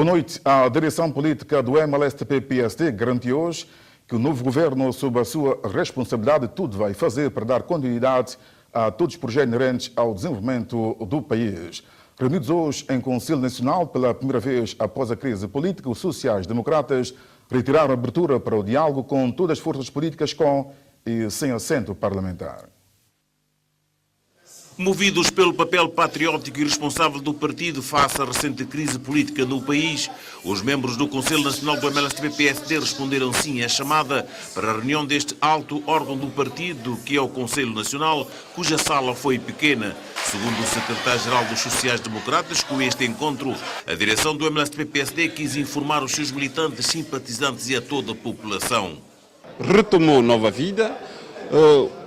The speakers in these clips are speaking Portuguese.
Boa noite. A direção política do MLSTP-PSD garantiu hoje que o novo governo, sob a sua responsabilidade, tudo vai fazer para dar continuidade a todos os projetos inerentes ao desenvolvimento do país. Reunidos hoje em Conselho Nacional pela primeira vez após a crise política, os sociais-democratas retiraram a abertura para o diálogo com todas as forças políticas com e sem assento parlamentar. Movidos pelo papel patriótico e responsável do partido face à recente crise política no país, os membros do Conselho Nacional do MLSTP-PSD responderam sim à chamada para a reunião deste alto órgão do partido, que é o Conselho Nacional, cuja sala foi pequena. Segundo o secretário-geral dos Sociais-Democratas, com este encontro, a direção do MLSTP-PSD quis informar os seus militantes, simpatizantes e a toda a população. Retomou nova vida.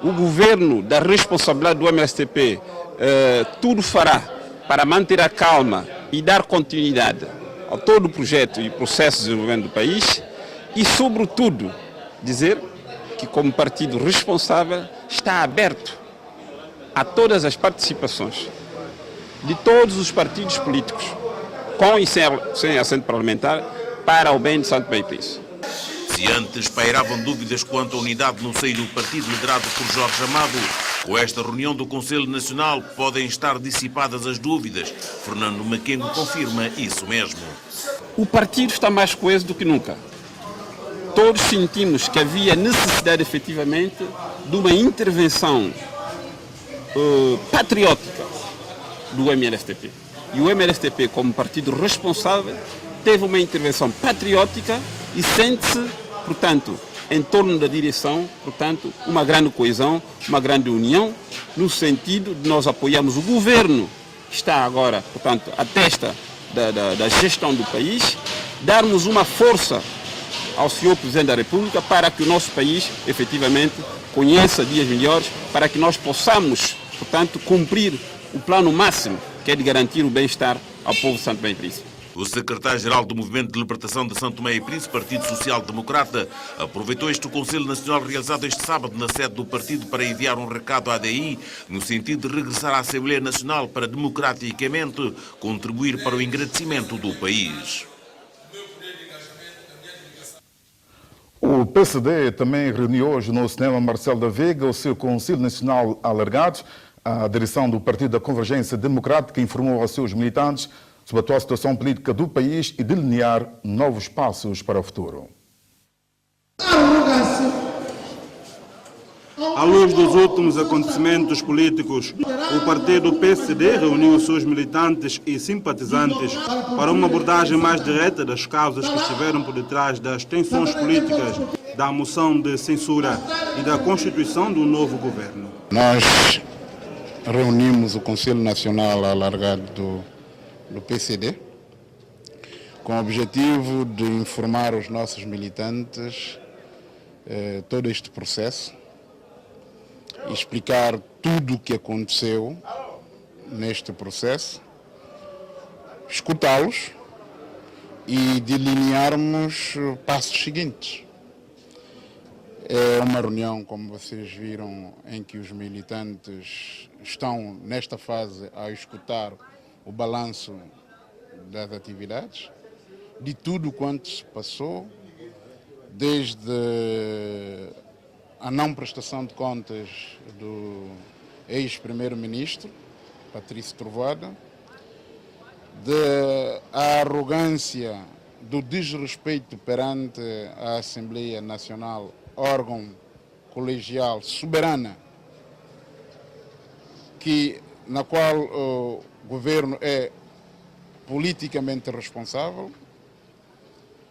O governo da responsabilidade do MLSTP tudo fará para manter a calma e dar continuidade a todo o projeto e processo de desenvolvimento do país e, sobretudo, dizer que, como partido responsável, está aberto a todas as participações de todos os partidos políticos, com e sem assento parlamentar, para o bem de Santo Tomé e Príncipe. Se antes pairavam dúvidas quanto à unidade no seio do partido liderado por Jorge Amado, com esta reunião do Conselho Nacional podem estar dissipadas as dúvidas. Fernando Maquengo confirma isso mesmo. O partido está mais coeso do que nunca. Todos sentimos que havia necessidade, efetivamente, de uma intervenção patriótica do MLSTP. E o MLSTP, como partido responsável, teve uma intervenção patriótica e sente-se, portanto, em torno da direção, portanto, uma grande coesão, uma grande união, no sentido de nós apoiarmos o governo que está agora, portanto, à testa da gestão do país, darmos uma força ao senhor Presidente da República para que o nosso país, efetivamente, conheça dias melhores, para que nós possamos, portanto, cumprir o plano máximo, que é de garantir o bem-estar ao povo de Santo Tomé e Príncipe. O secretário-geral do Movimento de Libertação de Santo Tomé e Príncipe, Partido Social Democrata, aproveitou este Conselho Nacional realizado este sábado na sede do partido para enviar um recado à ADI no sentido de regressar à Assembleia Nacional para democraticamente contribuir para o engrandecimento do país. O PSD também reuniu hoje no cinema Marcelo da Veiga o seu Conselho Nacional alargado. A direção do Partido da Convergência Democrática informou aos seus militantes sobre a atual situação política do país e delinear novos passos para o futuro. À luz dos últimos acontecimentos políticos, o partido PSD reuniu os seus militantes e simpatizantes para uma abordagem mais direta das causas que estiveram por detrás das tensões políticas, da moção de censura e da constituição do novo governo. Nós reunimos o Conselho Nacional alargado do PCD, com o objetivo de informar os nossos militantes todo este processo, explicar tudo o que aconteceu neste processo, escutá-los e delinearmos passos seguintes. É uma reunião, como vocês viram, em que os militantes estão nesta fase a escutar o balanço das atividades, de tudo quanto se passou, desde a não prestação de contas do ex-primeiro-ministro, Patrício Trovoada, da arrogância, do desrespeito perante a Assembleia Nacional, órgão colegial soberana, na qual o governo é politicamente responsável,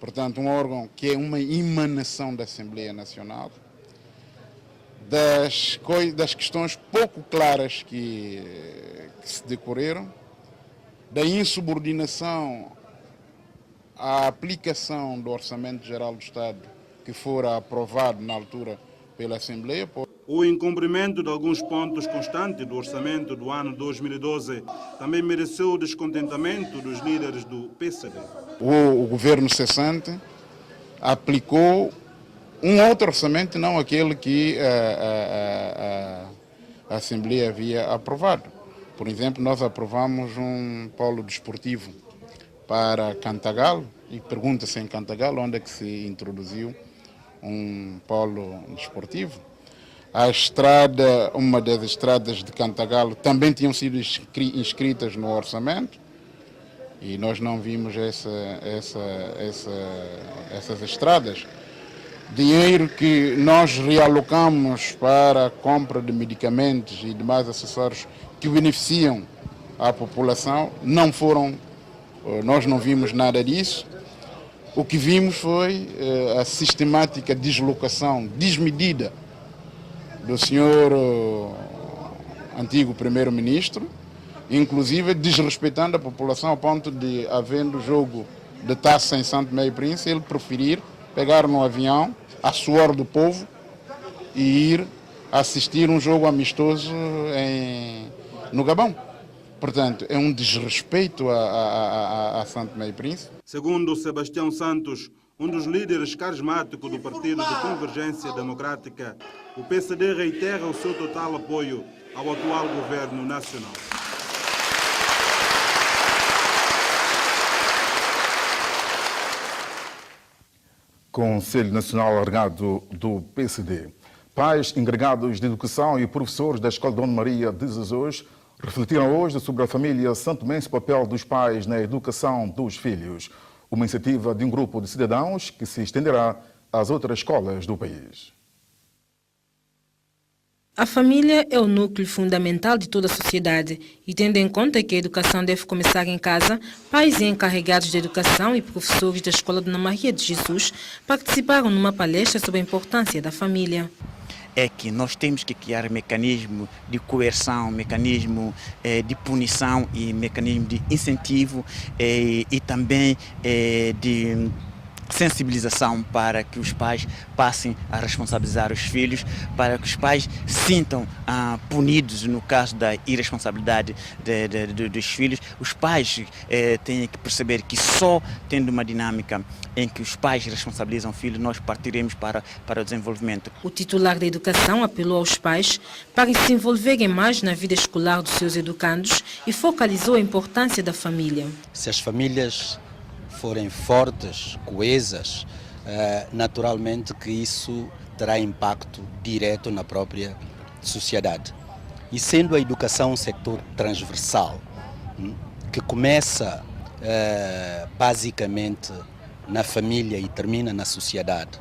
portanto um órgão que é uma emanação da Assembleia Nacional, das questões pouco claras que se decorreram, da insubordinação à aplicação do Orçamento Geral do Estado que fora aprovado na altura pela Assembleia. O incumprimento de alguns pontos constantes do orçamento do ano 2012 também mereceu o descontentamento dos líderes do PCD. O governo cessante aplicou um outro orçamento, não aquele que a Assembleia havia aprovado. Por exemplo, nós aprovamos um polo desportivo para Cantagalo, e pergunta-se em Cantagalo onde é que se introduziu um polo desportivo. A estrada, uma das estradas de Cantagalo também tinham sido inscritas no orçamento e nós não vimos essas estradas. Dinheiro que nós realocamos para a compra de medicamentos e demais acessórios que beneficiam a população, nós não vimos nada disso. O que vimos foi a sistemática deslocação desmedida do senhor antigo primeiro-ministro, inclusive desrespeitando a população ao ponto de, havendo jogo de taça em Santo Tomé e Príncipe, ele preferir pegar no avião, a suor do povo, e ir assistir um jogo amistoso no Gabão. Portanto, é um desrespeito a Santo Tomé e Príncipe. Segundo Sebastião Santos, um dos líderes carismáticos do Partido de Convergência Democrática, o PSD reitera o seu total apoio ao atual governo nacional. Conselho Nacional Alargado do PSD. Pais, encarregados de educação e professores da Escola Dona Maria de Jesus refletiram hoje sobre a família santomense e o papel dos pais na educação dos filhos. Uma iniciativa de um grupo de cidadãos que se estenderá às outras escolas do país. A família é o núcleo fundamental de toda a sociedade e, tendo em conta que a educação deve começar em casa, pais e encarregados de educação e professores da Escola Dona Maria de Jesus participaram numa palestra sobre a importância da família. É que nós temos que criar mecanismo de coerção, mecanismo de punição e mecanismo de incentivo e também de sensibilização para que os pais passem a responsabilizar os filhos, para que os pais sintam punidos no caso da irresponsabilidade dos filhos. Os pais têm que perceber que só tendo uma dinâmica em que os pais responsabilizam o filho, nós partiremos para o desenvolvimento. O titular da educação apelou aos pais para se envolverem mais na vida escolar dos seus educandos e focalizou a importância da família. Se as famílias forem fortes, coesas, naturalmente que isso terá impacto direto na própria sociedade. E sendo a educação um setor transversal, que começa basicamente na família e termina na sociedade,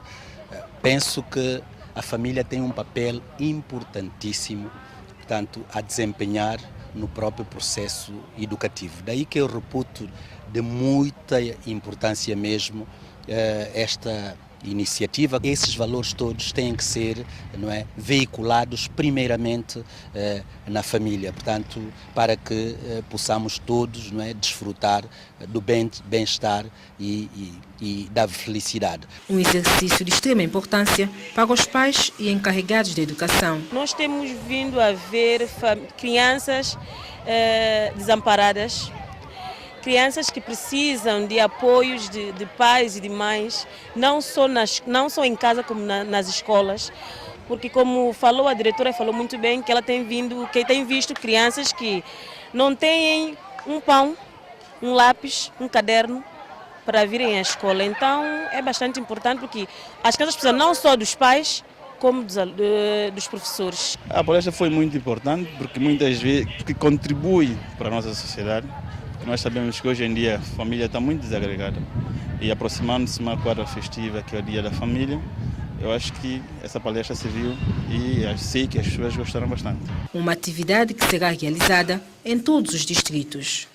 penso que a família tem um papel importantíssimo, portanto, a desempenhar no próprio processo educativo. Daí que eu reputo de muita importância mesmo esta iniciativa. Esses valores todos têm que ser, não é, veiculados primeiramente na família, portanto, para que possamos todos, não é, desfrutar do bem-estar e da felicidade. Um exercício de extrema importância para os pais e encarregados da educação. Nós temos vindo a ver crianças desamparadas, crianças que precisam de apoios de pais e de mães, não só em casa como nas escolas, porque como falou a diretora, falou muito bem que ela tem visto crianças que não têm um pão, um lápis, um caderno para virem à escola. Então é bastante importante porque as crianças precisam não só dos pais, como dos professores. A palestra foi muito importante porque muitas vezes contribui para a nossa sociedade. Nós sabemos que hoje em dia a família está muito desagregada e aproximando-se de uma quadra festiva que é o Dia da Família, eu acho que essa palestra serviu e sei que as pessoas gostaram bastante. Uma atividade que será realizada em todos os distritos.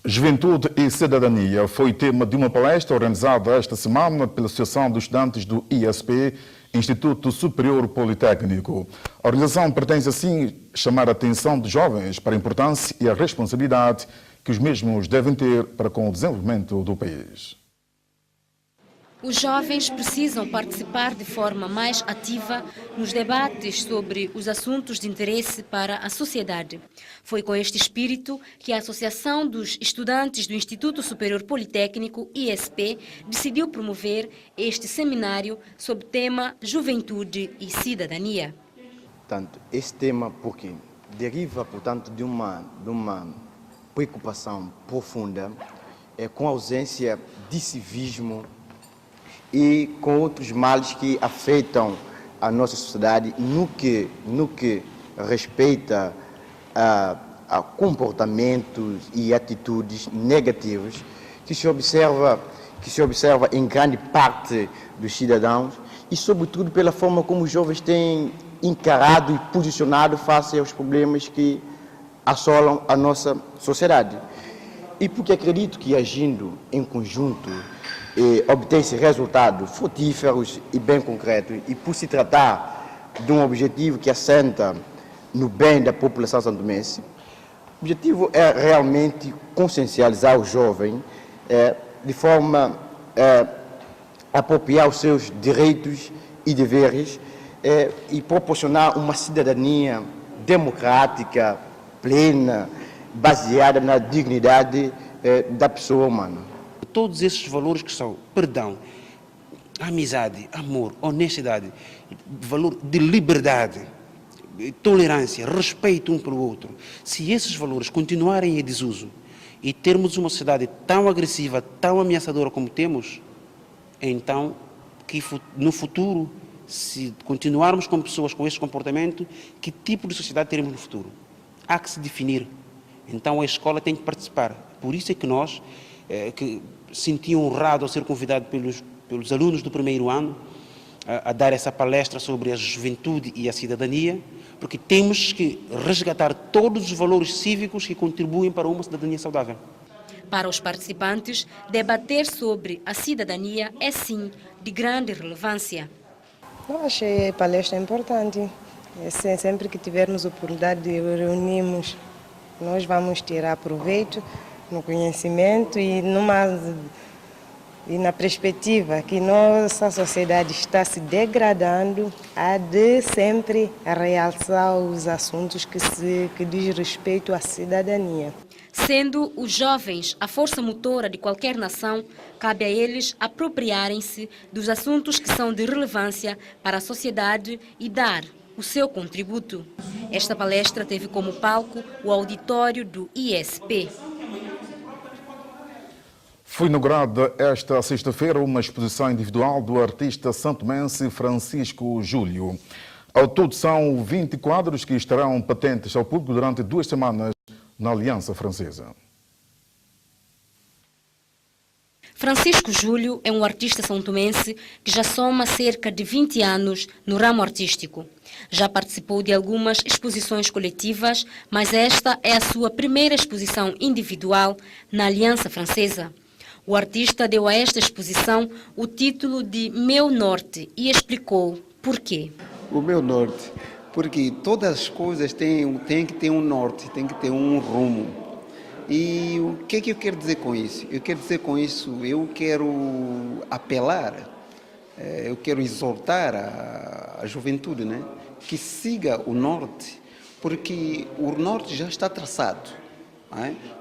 Juventude e Cidadania foi tema de uma palestra organizada esta semana pela Associação dos Estudantes do ISP, Instituto Superior Politécnico. A organização pretende assim chamar a atenção dos jovens para a importância e a responsabilidade que os mesmos devem ter para com o desenvolvimento do país. Os jovens precisam participar de forma mais ativa nos debates sobre os assuntos de interesse para a sociedade. Foi com este espírito que a Associação dos Estudantes do Instituto Superior Politécnico, ISP, decidiu promover este seminário sob o tema Juventude e Cidadania. Portanto, este tema porque deriva, portanto, de uma preocupação profunda com a ausência de civismo e com outros males que afetam a nossa sociedade no que respeita a comportamentos e atitudes negativos que se observa em grande parte dos cidadãos e, sobretudo, pela forma como os jovens têm encarado e posicionado face aos problemas que assolam a nossa sociedade. E porque acredito que, agindo em conjunto, obtém-se resultados frutíferos e bem concretos, e por se tratar de um objetivo que assenta no bem da população santomense, o objetivo é realmente consciencializar o jovem de forma a apropriar os seus direitos e deveres e proporcionar uma cidadania democrática, plena, baseada na dignidade da pessoa humana. Todos esses valores que são perdão, amizade, amor, honestidade, valor de liberdade, tolerância, respeito um pelo outro, se esses valores continuarem em desuso e termos uma sociedade tão agressiva, tão ameaçadora como temos, então que no futuro, se continuarmos com pessoas com esse comportamento, que tipo de sociedade teremos no futuro? Há que se definir. Então a escola tem que participar. Por isso é que nós, que senti honrado ao ser convidado pelos alunos do primeiro ano a dar essa palestra sobre a juventude e a cidadania, porque temos que resgatar todos os valores cívicos que contribuem para uma cidadania saudável. Para os participantes, debater sobre a cidadania é sim de grande relevância. Eu achei a palestra importante. Sempre que tivermos oportunidade de reunirmos, nós vamos tirar proveito no conhecimento e na perspectiva que nossa sociedade está se degradando, há de sempre realçar os assuntos que diz respeito à cidadania. Sendo os jovens a força motora de qualquer nação, cabe a eles apropriarem-se dos assuntos que são de relevância para a sociedade e dar o seu contributo. Esta palestra teve como palco o auditório do ISP. Foi inaugurada esta sexta-feira uma exposição individual do artista santomense Francisco Júlio. Ao todo são 20 quadros que estarão patentes ao público durante 2 semanas na Aliança Francesa. Francisco Júlio é um artista santomense que já soma cerca de 20 anos no ramo artístico. Já participou de algumas exposições coletivas, mas esta é a sua primeira exposição individual na Aliança Francesa. O artista deu a esta exposição o título de Meu Norte e explicou por quê. O meu norte, porque todas as coisas têm que ter um norte, tem que ter um rumo. E o que é que eu quero dizer com isso? Eu quero dizer com isso, eu quero apelar, eu quero exortar a juventude, né? Que siga o norte, porque o norte já está traçado.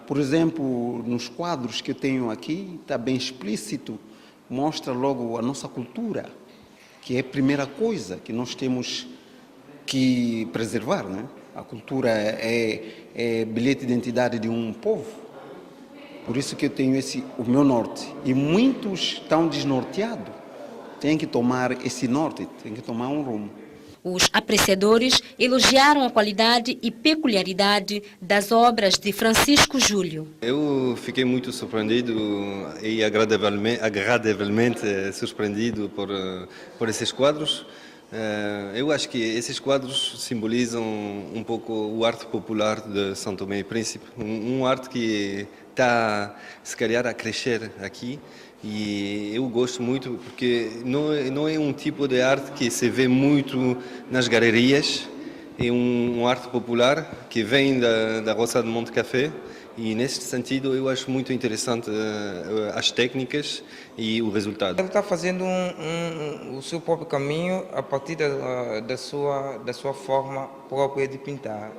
Por exemplo, nos quadros que eu tenho aqui, está bem explícito, mostra logo a nossa cultura, que é a primeira coisa que nós temos que preservar, né? A cultura é bilhete de identidade de um povo. Por isso que eu tenho o meu norte. E muitos estão desnorteados. Tem que tomar esse norte, tem que tomar um rumo. Os apreciadores elogiaram a qualidade e peculiaridade das obras de Francisco Júlio. Eu fiquei muito surpreendido e agradavelmente surpreendido por esses quadros. Eu acho que esses quadros simbolizam um pouco o arte popular de São Tomé e Príncipe, um arte que está, se calhar, a crescer aqui. E eu gosto muito porque não é um tipo de arte que se vê muito nas galerias, é um arte popular que vem da roça de Monte Café e nesse sentido eu acho muito interessante as técnicas e o resultado. Ele está fazendo o seu próprio caminho a partir da sua forma própria de pintar.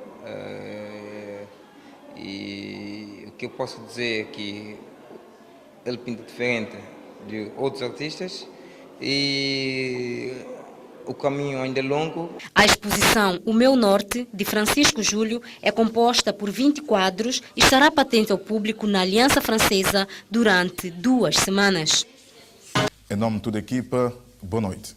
E o que eu posso dizer é que ele pinta diferente de outros artistas e o caminho ainda é longo. A exposição O Meu Norte, de Francisco Júlio, é composta por 20 quadros e estará patente ao público na Aliança Francesa durante 2 semanas. Em nome de toda a equipa, boa noite.